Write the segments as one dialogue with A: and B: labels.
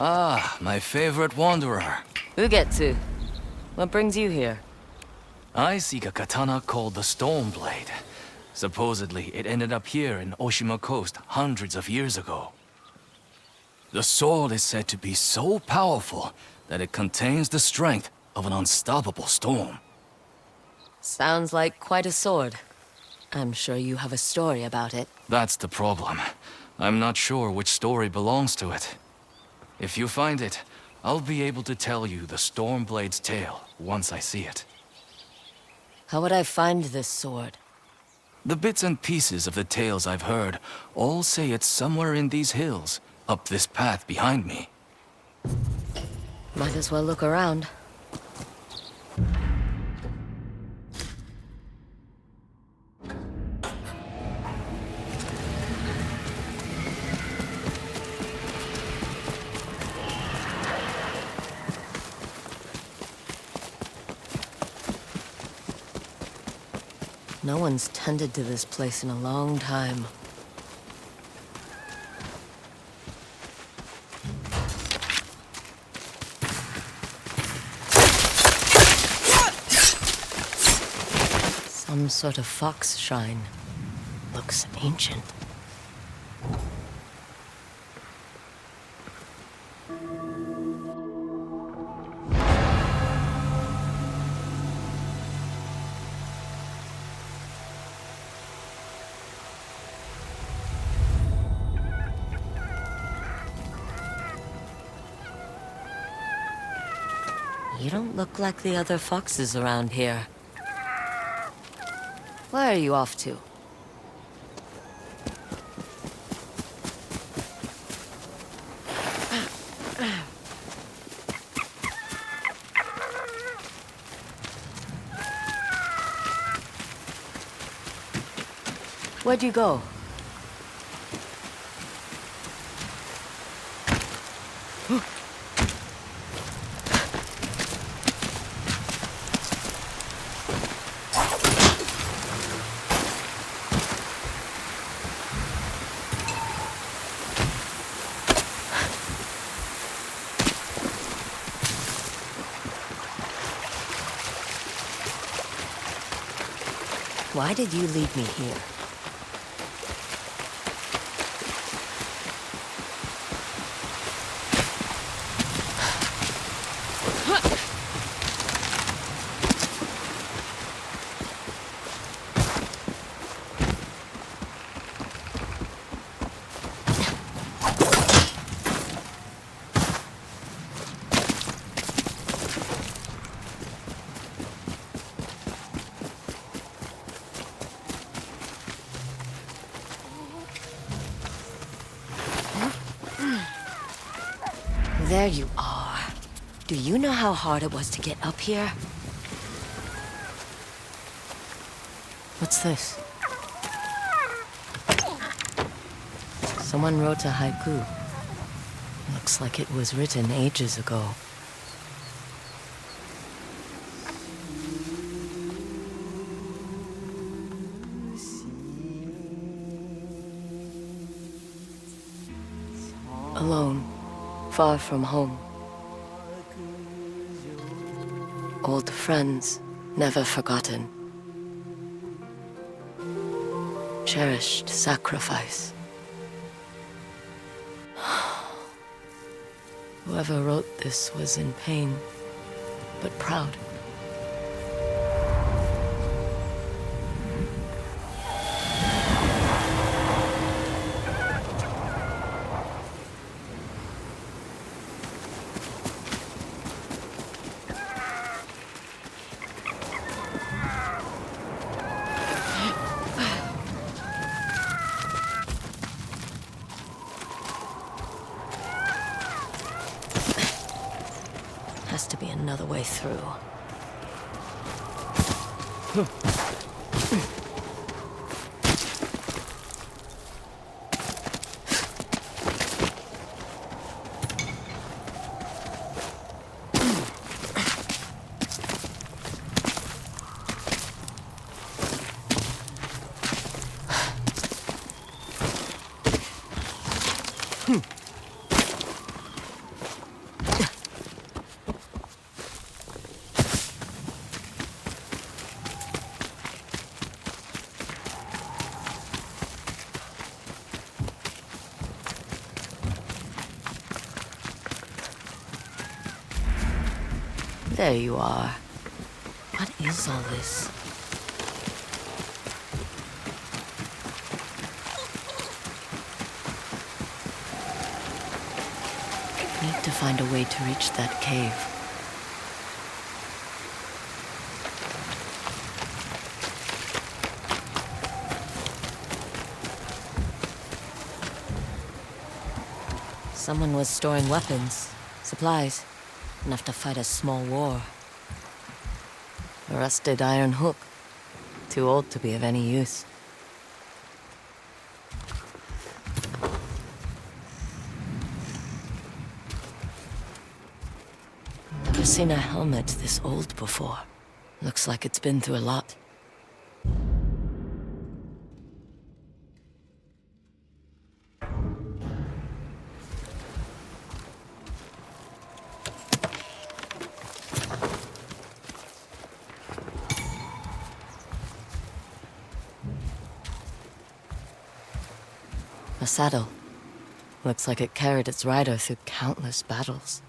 A: Ah, my favorite wanderer.
B: Ugetsu, what brings you here?
A: I seek a katana called the Stormblade. Supposedly, it ended up here in Oshima Coast hundreds of years ago. The sword is said to be so powerful that it contains the strength of an unstoppable storm.
B: Sounds like quite a sword. I'm sure you have a story about it.
A: That's the problem. I'm not sure which story belongs to it. If you find it, I'll be able to tell you the Stormblade's tale once I see it.
B: How would I find this sword?
A: The bits and pieces of the tales I've heard all say it's somewhere in these hills, up this path behind me.
B: Might as well look around. No one's tended to this place in a long time. Some sort of fox shrine. Looks ancient. You don't look like the other foxes around here. Where are you off to? Where'd you go? Why did you lead me here? There you are. Do you know how hard it was to get up here? What's this? Someone wrote a haiku. Looks like it was written ages ago. Alone. Far from home. Old friends, never forgotten. Cherished sacrifice. Whoever wrote this was in pain, but proud. Has to be another way through. There you are. What is all this? Need to find a way to reach that cave. Someone was storing weapons, supplies, enough to fight a small war. A rusted iron hook, too old to be of any use. Never seen a helmet this old before. Looks like it's been through a lot. A saddle. Looks like it carried its rider through countless battles.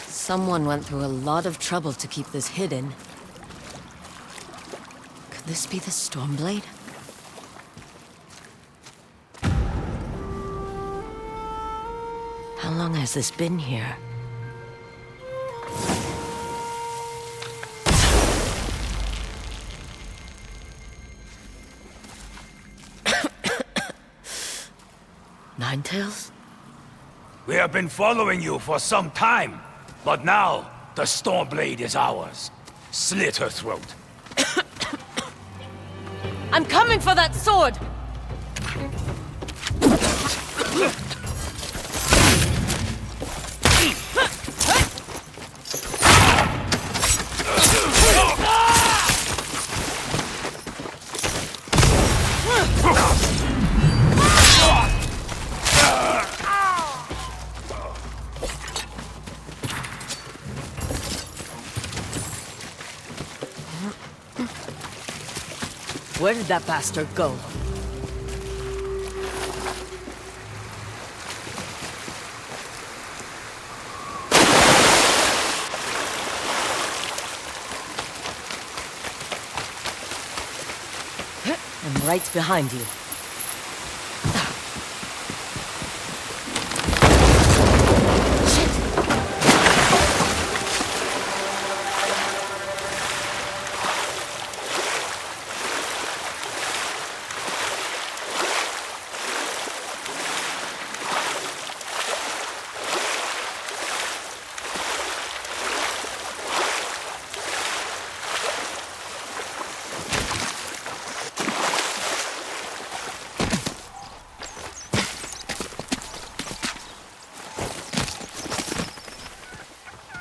B: Someone went through a lot of trouble to keep this hidden. Could this be the Stormblade? How long has this been here? Ninetales?
C: We have been following you for some time, but now the Stormblade is ours. Slit her throat.
B: I'm coming for that sword! Where did that bastard go? I'm right behind you.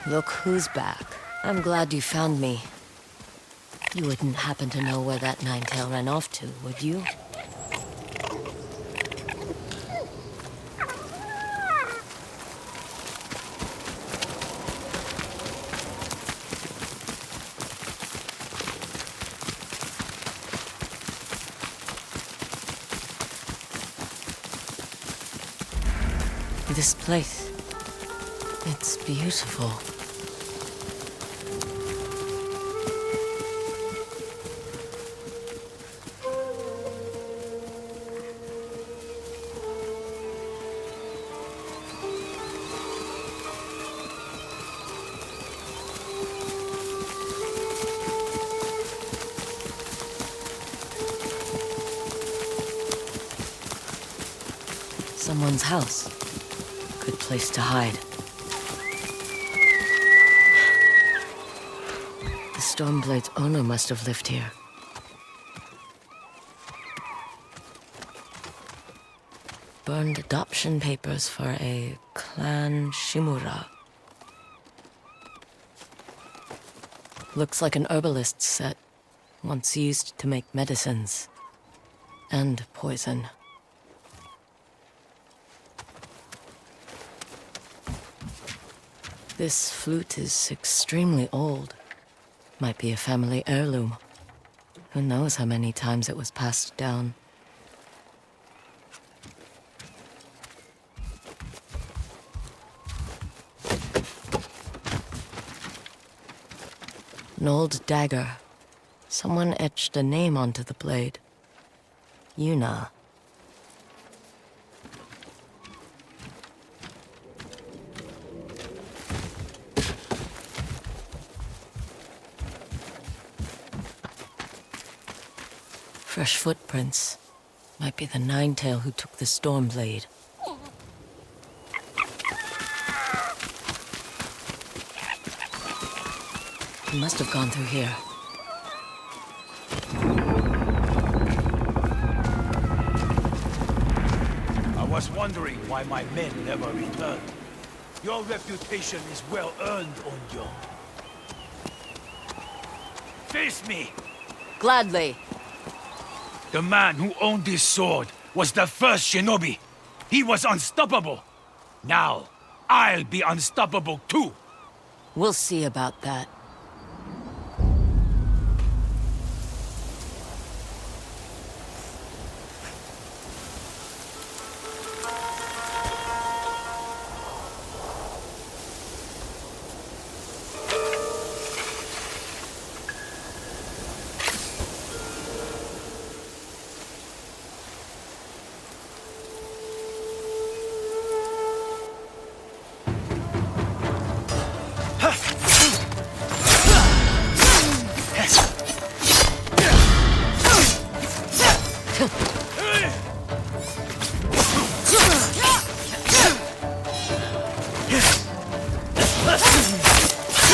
B: Look who's back. I'm glad you found me. You wouldn't happen to know where that Ninetail ran off to, would you? This place, it's beautiful. Someone's house. Good place to hide. Stormblade's owner must have lived here. Burned adoption papers for a clan Shimura. Looks like an herbalist's set, once used to make medicines. And poison. This flute is extremely old. Might be a family heirloom. Who knows how many times it was passed down. An old dagger. Someone etched a name onto the blade. Yuna. Fresh footprints. Might be the Ninetail who took the Stormblade. He must have gone through here.
C: I was wondering why my men never returned. Your reputation is well earned, Onyo. Face me!
B: Gladly.
C: The man who owned this sword was the first shinobi. He was unstoppable. Now, I'll be unstoppable too.
B: We'll see about that.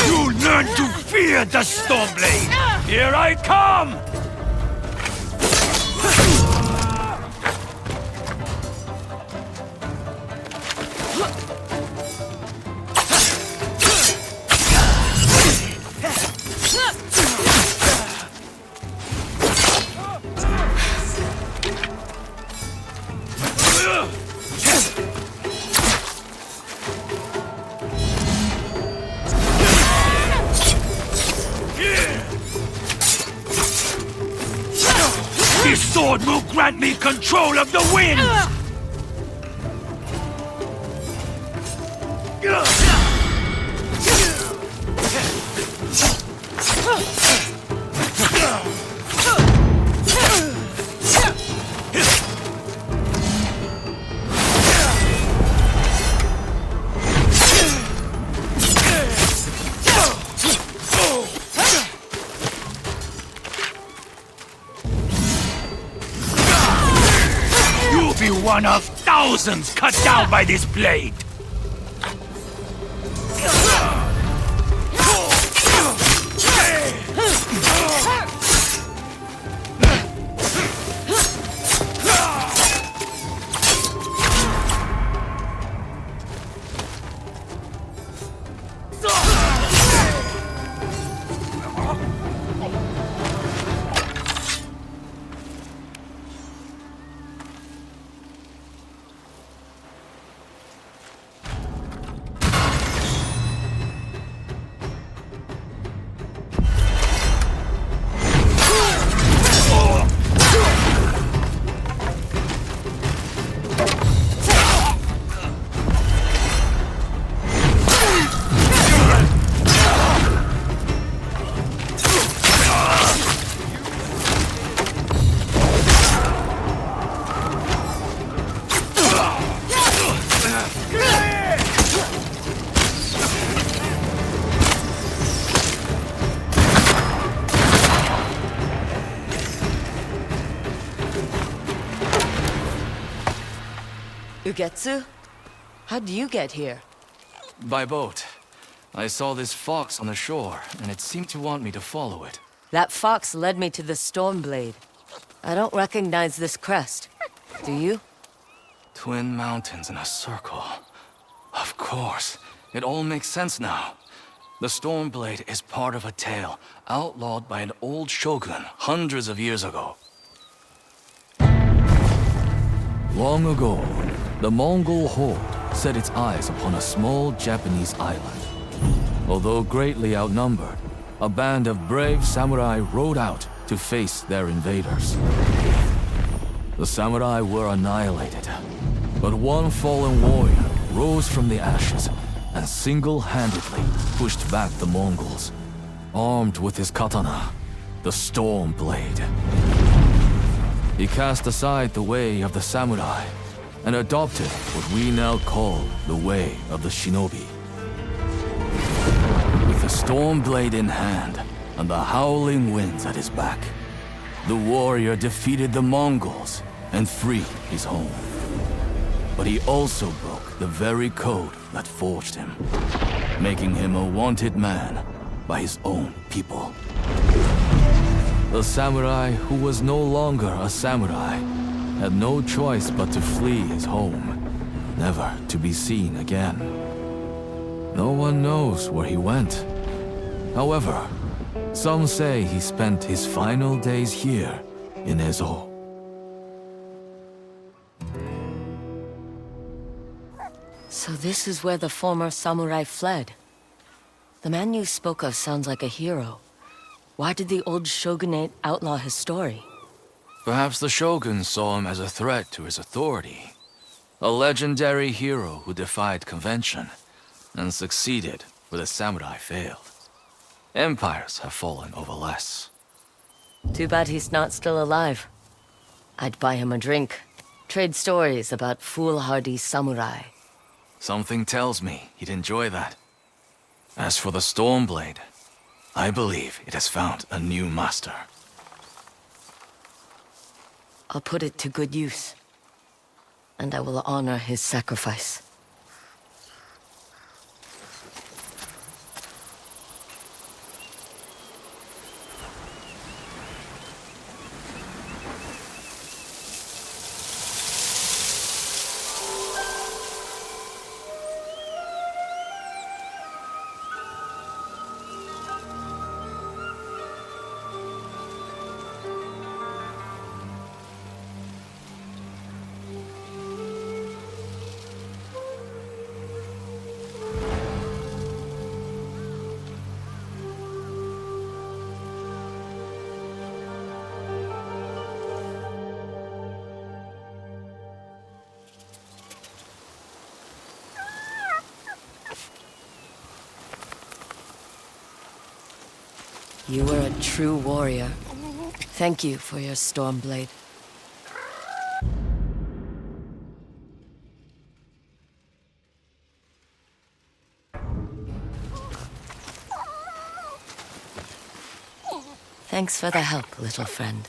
C: You learn to fear the Stormblade! Here I come! This sword will grant me control of the wind! You'll be one of thousands cut down by this blade!
B: Ugetsu? How'd you get here?
A: By boat. I saw this fox on the shore, and it seemed to want me to follow it.
B: That fox led me to the Stormblade. I don't recognize this crest. Do you?
A: Twin mountains in a circle. Of course. It all makes sense now. The Stormblade is part of a tale outlawed by an old shogun hundreds of years ago.
D: Long ago, the Mongol horde set its eyes upon a small Japanese island. Although greatly outnumbered, a band of brave samurai rode out to face their invaders. The samurai were annihilated, but one fallen warrior rose from the ashes and single-handedly pushed back the Mongols, armed with his katana, the Stormblade. He cast aside the way of the samurai and adopted what we now call the way of the shinobi. With the Stormblade in hand and the howling winds at his back, the warrior defeated the Mongols and freed his home. But he also broke the very code that forged him, making him a wanted man by his own people. The samurai who was no longer a samurai had no choice but to flee his home, never to be seen again. No one knows where he went. However, some say he spent his final days here in Ezo.
B: So this is where the former samurai fled. The man you spoke of sounds like a hero. Why did the old shogunate outlaw his story?
A: Perhaps the shogun saw him as a threat to his authority. A legendary hero who defied convention and succeeded where the samurai failed. Empires have fallen over less.
B: Too bad he's not still alive. I'd buy him a drink, trade stories about foolhardy samurai.
A: Something tells me he'd enjoy that. As for the Stormblade, I believe it has found a new master.
B: I'll put it to good use. And I will honor his sacrifice. You were a true warrior. Thank you for your Stormblade. Thanks for the help, little friend.